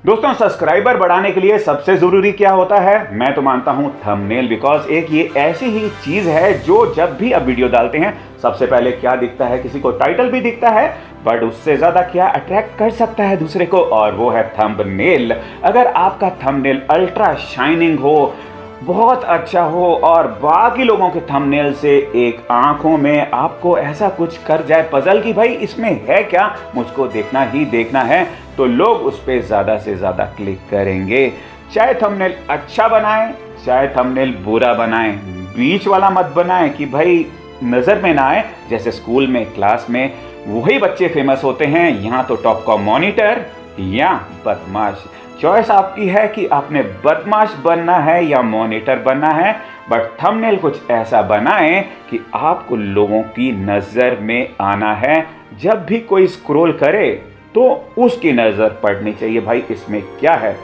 दोस्तों, सब्सक्राइबर बढ़ाने के लिए सबसे जरूरी क्या होता है? मैं तो मानता हूं थंबनेल, बिकॉज एक ये ऐसी ही चीज है जो जब भी आप वीडियो डालते हैं सबसे पहले क्या दिखता है, किसी को टाइटल भी दिखता है, बट उससे ज्यादा क्या अट्रैक्ट कर सकता है दूसरे को, और वो है थंबनेल। अगर आपका थंबनेल अल्ट्रा शाइनिंग हो, बहुत अच्छा हो और बाकी लोगों के थंबनेल से एक आंखों में आपको ऐसा कुछ कर जाए पजल कि भाई इसमें है क्या, मुझको देखना ही देखना है, तो लोग उस पर ज़्यादा से ज़्यादा क्लिक करेंगे। चाहे थंबनेल अच्छा बनाएं, चाहे थंबनेल बुरा बनाएं, बीच वाला मत बनाएं कि भाई नज़र में ना आए। जैसे स्कूल में, क्लास में वही बच्चे फेमस होते हैं, यहाँ तो टॉप का मॉनिटर या बदमाश। चॉइस आपकी है कि आपने बदमाश बनना है या मॉनिटर बनना है, बट थंबनेल कुछ ऐसा बनाएं कि आपको लोगों की नज़र में आना है। जब भी कोई स्क्रॉल करे तो उसकी नज़र पड़नी चाहिए, भाई इसमें क्या है,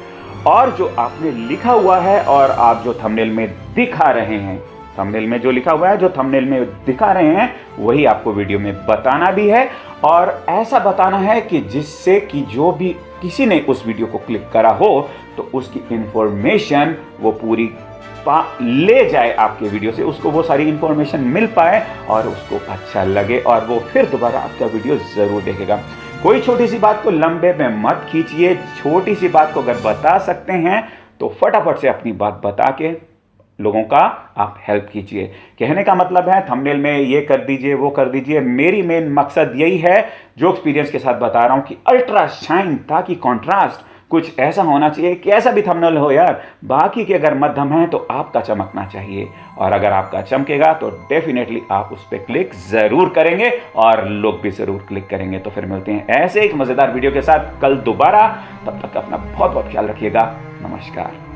और जो आपने लिखा हुआ है और आप जो थंबनेल में दिखा रहे हैं, थंबनेल में जो लिखा हुआ है, जो थंबनेल में दिखा रहे हैं, वही आपको वीडियो में बताना भी है। और ऐसा बताना है कि जिससे कि जो भी किसी ने उस वीडियो को क्लिक करा हो तो उसकी इंफॉर्मेशन वो पूरी ले जाए आपके वीडियो से, उसको वो सारी इंफॉर्मेशन मिल पाए और उसको अच्छा लगे और वो फिर दोबारा आपका वीडियो ज़रूर देखेगा। कोई छोटी सी बात को लंबे में मत खींचिए, छोटी सी बात को अगर बता सकते हैं तो फटाफट से अपनी बात बता के लोगों का आप हेल्प कीजिए। कहने का मतलब है थंबनेल में ये कर दीजिए, वो कर दीजिए। मेरी मेन मकसद यही है, जो एक्सपीरियंस के साथ बता रहा हूं, कि अल्ट्रा शाइन, ताकि कंट्रास्ट कुछ ऐसा होना चाहिए कि ऐसा भी थंबनेल हो यार, बाकी के अगर मध्यम है तो आपका चमकना चाहिए, और अगर आपका चमकेगा तो डेफिनेटली आप उस पर क्लिक जरूर करेंगे और लोग भी जरूर क्लिक करेंगे। तो फिर मिलते हैं ऐसे एक मजेदार वीडियो के साथ कल दोबारा। तब तक अपना बहुत बहुत ख्याल रखिएगा। नमस्कार।